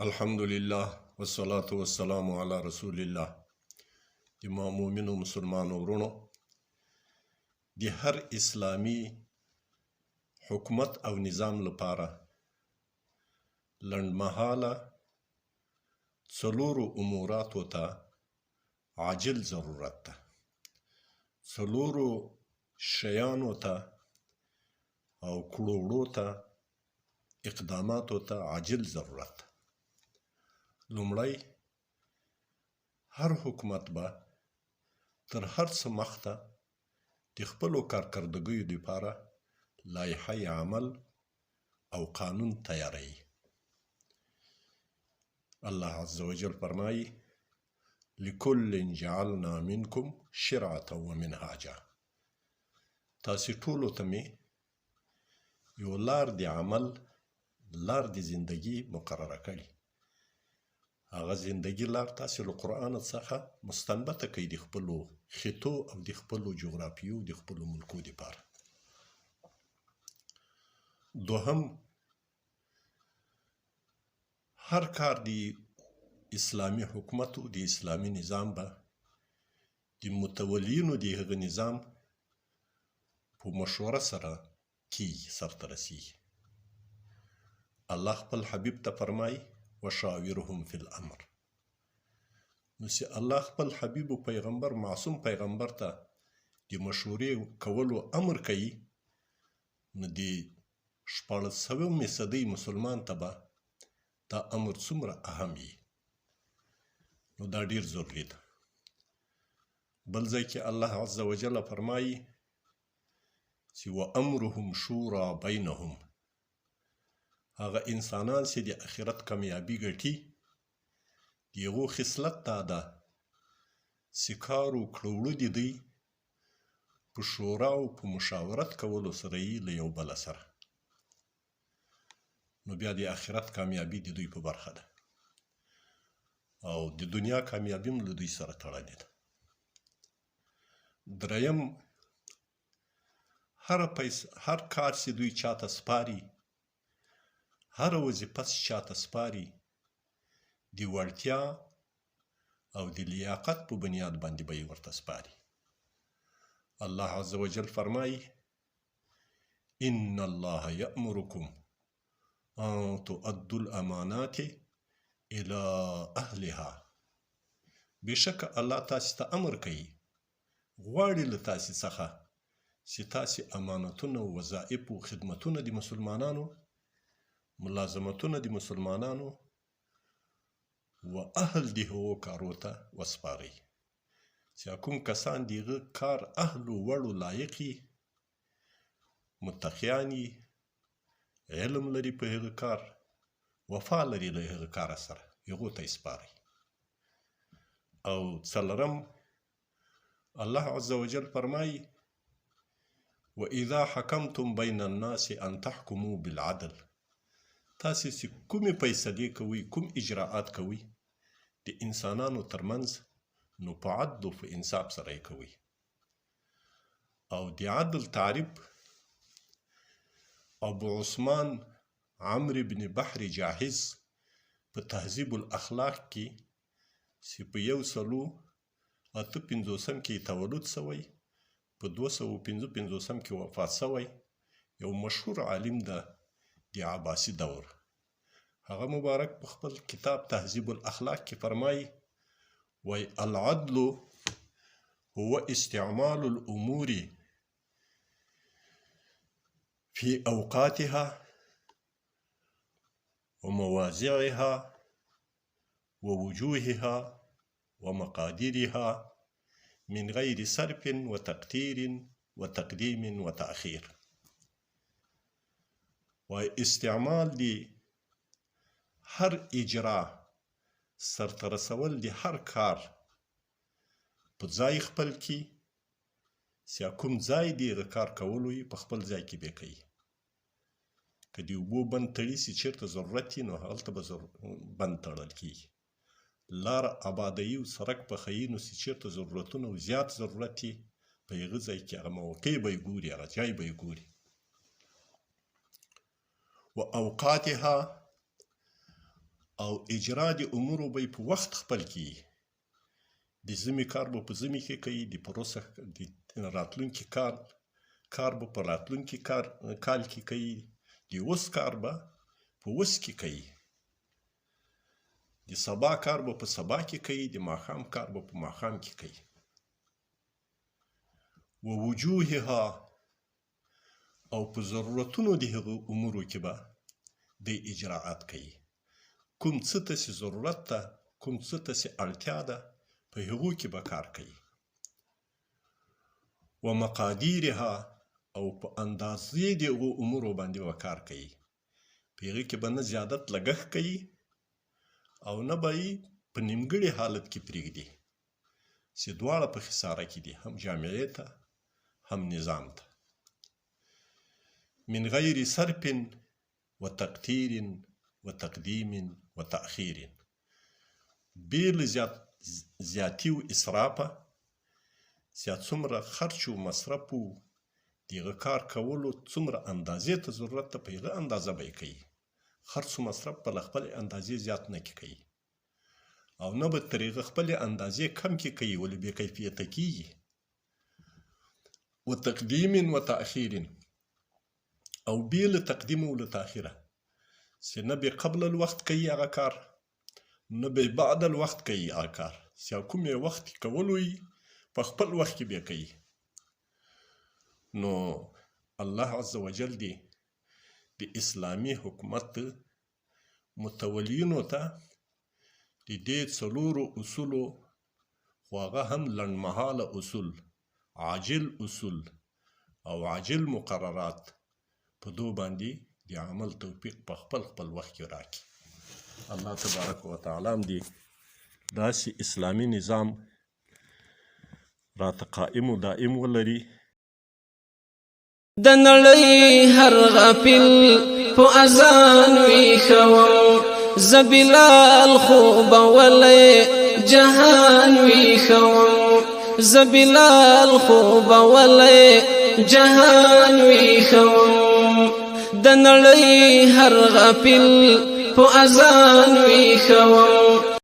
الحمدلله والصلاة والسلام على رسول الله. د مومنو مسلمانو ورونو، د هر اسلامی حکومت او نظام لپاره لنډمهاله څلورو اموراتو ته عاجل ضرورت ده. څلورو شیانو ته او کړوړو ته اقداماتو ته عاجل ضرورت ده. لومړی، هر حکومت به تر هر څه مخته د خپلو کارکردګیو دپاره لایحه عمل او قانون تیاروي. الله عز وجل فرمایي: لکل جعلنا منکم شرعة ومنهاجا. تاسې ټولو ته مې یو لار د عمل، لار د زندگی مقرره کړي. هغه زندگی لار تاسې له قرآن څخه مستنبطه کوي د خپلو خطو او د خپلو جغرافیو د خپلو ملکو دپاره. دوهم، هر کار د اسلامي حکومت او د اسلامي نظام به د متولینو د هغه نظام په مشوره سره کیږي، سرته رسیږي. الله خپل حبیب ته فرمایي: وشاورهم فی الامر. نو چې الله خپل حبیب و پیغمبر، معصوم پیغمبر ته د مشورې کولو امر کوي، نو د 1400 صدۍ مسلمان ته به دا امر څومره اهم وي. نو دا ډیر ضروري ده. بل ځای کې الله عز وجل فرمایي چې وامرهم شورا بینهم. هغه انسانان چې د آخرت کامیابی ګټي، د هغو خصلت دا ده چې کار و کړوړو د دوی په شورا او په مشاورت کولو سره یې له یو بله سره، نو بیا د آخرت کامیابی د دوی په برخه ده او د دنیا کامیابی هم له دوی سره تړلې ده. دریم، هر کار چې دوی چاته سپاري، هر وظیفه چې چاته سپاري، د وړتیا او د لیاقت په بنیاد باندې به یې ورته سپاري. الله عز وجل فرمایي: ان الله یأمرکم ان تؤدوا الامانات الى اهلها. بشک الله تاسې ته امر کوي، غواړي له تاسې څخه چې تاسې امانتونه او وظایف او خدمتونه د مسلمانانو، ملازمتونه د مسلمانانو و اهل د هغو کارو ته وسپارئ. چې کوم کسان د هغه کار اهل و وړو لایق یي، متقیان یي، علم لري په هغه کار، وفا لري له هغه کار سره، هغو ته یې سپارئ. او څلورم، الله عز وجل فرمایي: وَإِذَا حَكَمْتُمْ بَيْنَ النَّاسِ أَن تَحْكُمُوا بِالْعَدْلِ. تاسې چې کومې فیصلې کوئ، کوم اجراءات کوئ د انسانانو ترمنځ، نو په عدل و په انصاف سره یې کوئ. او د عدل تعریف ابو عثمان عمرو بن بحر جاهز په تهذیب الاخلاق کې چې په 158 کې تولد شوی، په 255 کې وفات شوی، یو مشهور عالم ده د عباسي دور. هغه مبارک په خپل کتاب تهذیب الاخلاق کې فرمایي: وای العدل هو استعمال الامور في اوقاتها ومواضعها ووجوهها ومقاديرها من غير صرف وتقدير وتقديم وتأخير. و استعمال دی هر اجرا، سرته رسول دی هر کار په ځای خپل کې، چې کوم ځای دی هغه کار کولو یې په خپل ځای کې به کوي. که د اوبو بند تړي چې چېرته ضرورت وي، نو هلته به بند تړل کېږي. لار آبادوي او سړک پخوي، نو چې چېرته ضرورتونه او زیات ضرورت وي، په هغه ځای کې هغه موقع به یې ګوري، هغه ځای به یې ګوري. و اوقاتها او اجرا د امورو به په وخت خپل کیږي. د ژمي کار به په ژمي کې کوي، د پروسه د راتلونکي کار به په راتلونکي کال کې کوي، د اوس کار به په اوس کې کوي، د سبا کار به په سبا کې کوي، د ماښام کار به په ماښام کې کوي. و وجوهها او په ضرورتونو د هغو امورو کې به د اجراعات کوي. کوم څه ته چې ضرورت ده، کوم څه ته چې اړتیا ده، په هغو کې به کار کوي. و مقادیرها او په اندازې د هغو امورو باندې به کار کوي. په هغې کې به نه زیادت لګښت کوي او نه به یې په نیمګړي حالت کې پرېږدي چې دواړه په خساره کې دي، هم جامعې ته هم نظام ته. من غیر صرف و تقدیر و تقدیم و تأخیر، بې له زیاتي و اسرافه، چې څومره خرچ و مصرف و د هغه کار کولو څومره اندازې ته ضرورت ده، په هغه اندازه به یې کوي. خرچ و مصرف په له خپلې اندازې زیات نه کوي او نه به تر هغه خپلې اندازې کم کې کوي، ولې بې کیفیته کېږي. و تقدیم و تأخیر او بې له تقدیم و له تأخیره، چې نه به قبل الوقت کوي هغه کار، نه به بعد الوقت کوي هغه کار، چې کوم یې وخت کولو یې په خپل وخت کې به کوي. نو الله عز وجل دی د اسلامي حکومت متولینو ته د دې څلورو اصولو، خو هغه هم لنډمهاله اصول، عاجل اصول او عاجل مقررات، په دو باندې د عمل توفیق په خپل وخت کې راکړي. الله تبارک وتعالی هم دې داسې اسلامي نظام راته قائم و دائم ولري. د نړۍ هر غافل په اذان ویښوم، زه بلال خوب ولی جهان ویښوم، زه بلال خوب ولی جهان ویښوم. د نړۍ هر غافل په اذان ویښوم،